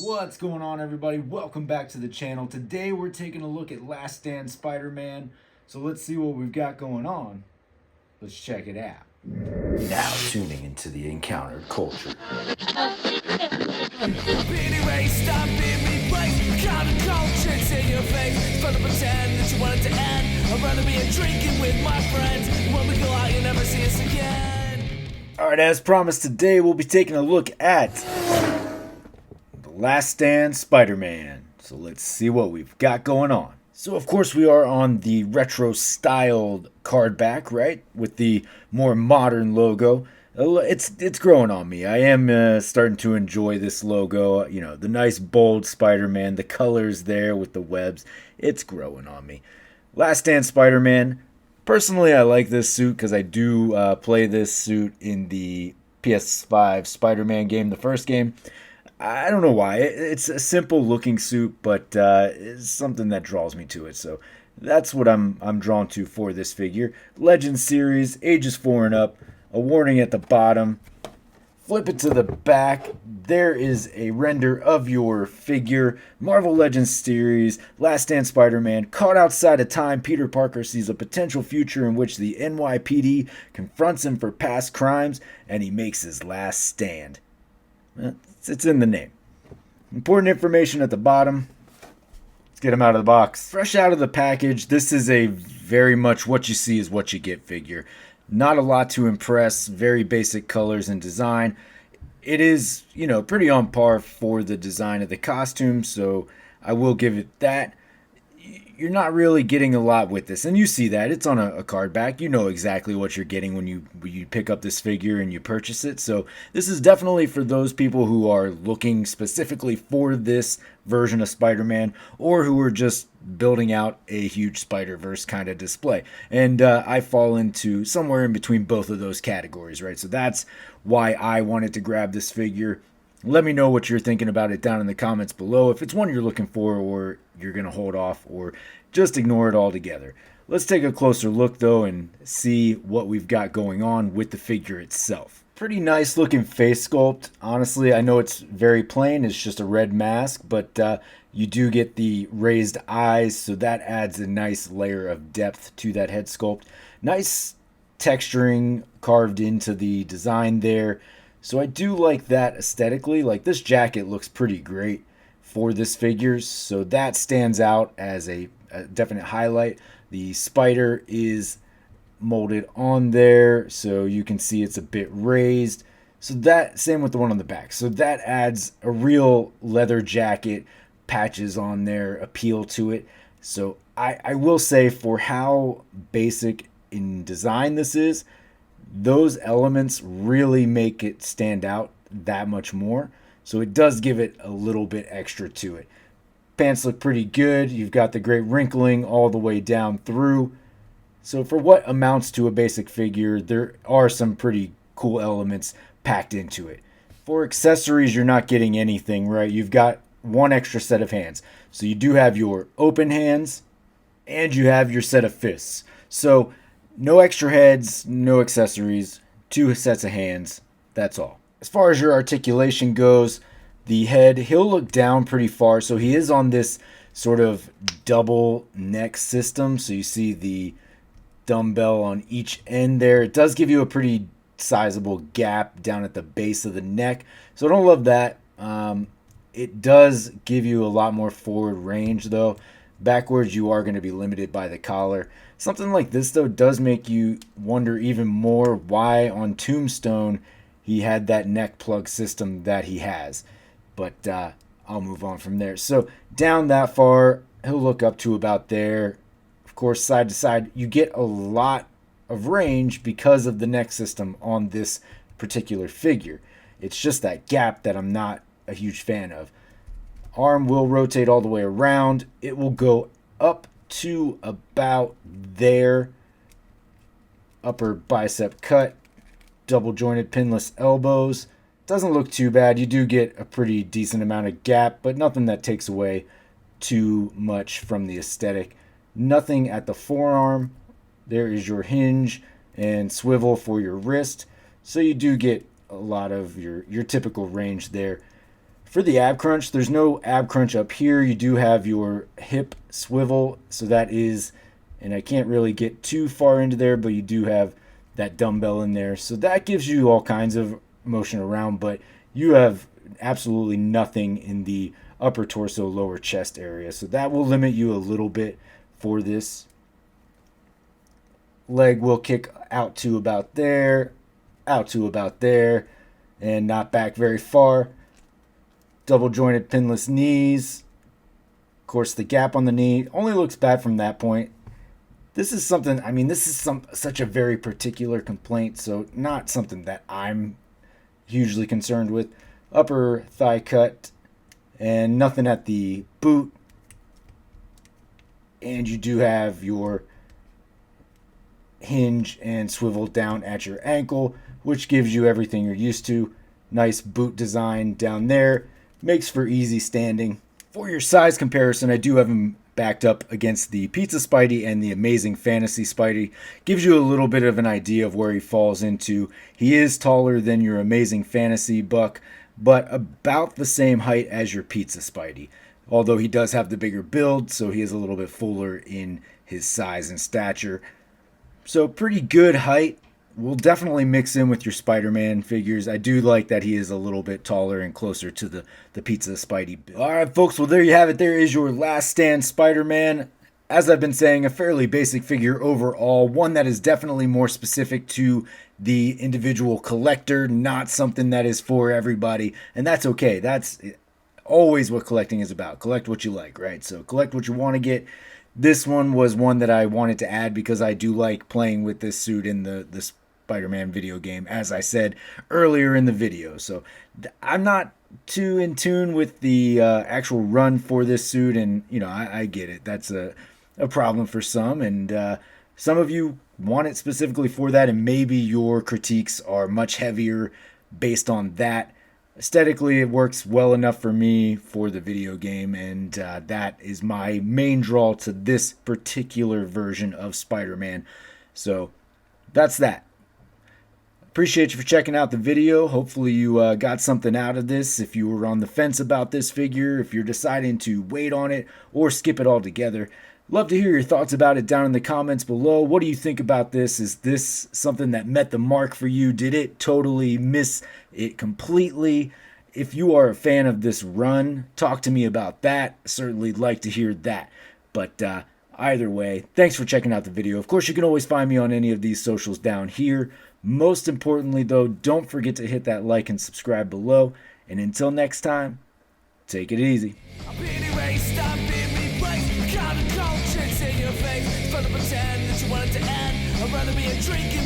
What's going on, everybody? Welcome back to the channel. Today we're taking a look at Last Stand Spider-Man. So let's see what we've got going on. Let's check it out. Now tuning into the Encountered Culture. Anyway, stop being replaced. Counter-culture's in your face. Fun to pretend that you want it to end. I'd rather be drinking with my friends. When we go out, you'll never see us again. Alright, as promised, today we'll be taking a look at The Last Stand Spider-Man. So let's see what we've got going on. So of course we are on the retro-styled card back, right? With the more modern logo. It's growing on me. I am starting to enjoy this logo. You know, the nice bold Spider-Man, the colors there with the webs. It's growing on me. Last Stand Spider-Man. Personally, I like this suit because I do play this suit in the PS5 Spider-Man game, the first game. I don't know why. It's a simple looking suit, but it's something that draws me to it. So that's what I'm drawn to for this figure. Legend series, ages 4 and up. A warning at the bottom. Flip it to the back. There is a render of your figure. Marvel Legends series, Last Stand Spider-Man. Caught outside of time, Peter Parker sees a potential future in which the NYPD confronts him for past crimes, and he makes his last stand. It's in the name. Important information at the bottom. Let's get him out of the box. Fresh out of the package, this is a very much what you see is what you get figure. Not a lot to impress, very basic colors and design. It is, pretty on par for the design of the costume, so I will give it that. You're not really getting a lot with this, and you see that. It's on a card back. You know exactly what you're getting when you pick up this figure and you purchase it. So this is definitely for those people who are looking specifically for this version of Spider-Man, or who are just building out a huge Spider-Verse kind of display. And I fall into somewhere in between both of those categories, right? So that's why I wanted to grab this figure. Let me know what you're thinking about it down in the comments below. If it's one you're looking for, or you're going to hold off, or just ignore it altogether. Let's take a closer look, though, and see what we've got going on with the figure itself. Pretty nice looking face sculpt. Honestly, I know it's very plain. It's just a red mask, but you do get the raised eyes, so that adds a nice layer of depth to that head sculpt. Nice texturing carved into the design there. So I do like that aesthetically. Like, this jacket looks pretty great for this figure, so that stands out as a definite highlight. The spider is molded on there, so you can see it's a bit raised. So that, same with the one on the back. So that adds a real leather jacket, patches on there, appeal to it. So I will say, for how basic in design this is, those elements really make it stand out that much more. So it does give it a little bit extra to it. Pants look pretty good. You've got the great wrinkling all the way down through. So for what amounts to a basic figure, there are some pretty cool elements packed into it. For accessories, you're not getting anything, right? You've got one extra set of hands. So you do have your open hands, and you have your set of fists. So no extra heads, no accessories, 2 sets of hands, that's all. As far as your articulation goes, the head, he'll look down pretty far, so he is on this sort of double neck system. So you see the dumbbell on each end there. It does give you a pretty sizable gap down at the base of the neck, so I don't love that. It does give you a lot more forward range, though. Backwards, you are going to be limited by the collar. Something like this, though, does make you wonder even more why on Tombstone he had that neck plug system that he has. But I'll move on from there. So down that far, he'll look up to about there. Of course, side to side, you get a lot of range because of the neck system on this particular figure. It's just that gap that I'm not a huge fan of. Arm will rotate all the way around. It will go up to about there. Upper bicep cut. Double jointed pinless elbows. Doesn't look too bad. You do get a pretty decent amount of gap, but nothing that takes away too much from the aesthetic. Nothing at the forearm. There is your hinge and swivel for your wrist. So you do get a lot of your typical range there. For the ab crunch, there's no ab crunch up here. You do have your hip swivel, so that is, and I can't really get too far into there, but you do have that dumbbell in there. So that gives you all kinds of motion around, but you have absolutely nothing in the upper torso, lower chest area. So that will limit you a little bit for this. Leg will kick out to about there, out to about there, and not back very far. Double jointed pinless knees. Of course, the gap on the knee only looks bad from that point. This is something, this is such a very particular complaint, so not something that I'm hugely concerned with. Upper thigh cut and nothing at the boot. And you do have your hinge and swivel down at your ankle, which gives you everything you're used to. Nice boot design down there. Makes for easy standing. For your size comparison, I do have him backed up against the Pizza Spidey and the Amazing Fantasy Spidey. Gives you a little bit of an idea of where he falls into. He is taller than your Amazing Fantasy Buck, but about the same height as your Pizza Spidey. Although he does have the bigger build, so he is a little bit fuller in his size and stature. So pretty good height. Will definitely mix in with your Spider-Man figures. I do like that he is a little bit taller and closer to the Pizza Spidey build. Alright folks, well there you have it. There is your Last Stand Spider-Man. As I've been saying, a fairly basic figure overall. One that is definitely more specific to the individual collector, not something that is for everybody. And that's okay. That's always what collecting is about. Collect what you like, right? So collect what you want to get. This one was one that I wanted to add because I do like playing with this suit in the Spider-Man video game, as I said earlier in the video. So I'm not too in tune with the actual run for this suit, and I get it. That's a problem for some, and some of you want it specifically for that, and maybe your critiques are much heavier based on that. Aesthetically, it works well enough for me for the video game, and that is my main draw to this particular version of Spider-Man. So that's that. Appreciate you for checking out the video. Hopefully you got something out of this. If you were on the fence about this figure, if you're deciding to wait on it or skip it altogether, love to hear your thoughts about it down in the comments below. What do you think about this? Is this something that met the mark for you? Did it totally miss it completely? If you are a fan of this run, talk to me about that. Certainly like to hear that. But either way, thanks for checking out the video. Of course, you can always find me on any of these socials down here. Most importantly, though, don't forget to hit that like and subscribe below. And until next time, take it easy. I'm being erased, I'm being replaced. Counterculture in your face. It's fun to pretend that you want it to end. I'd rather be a drinking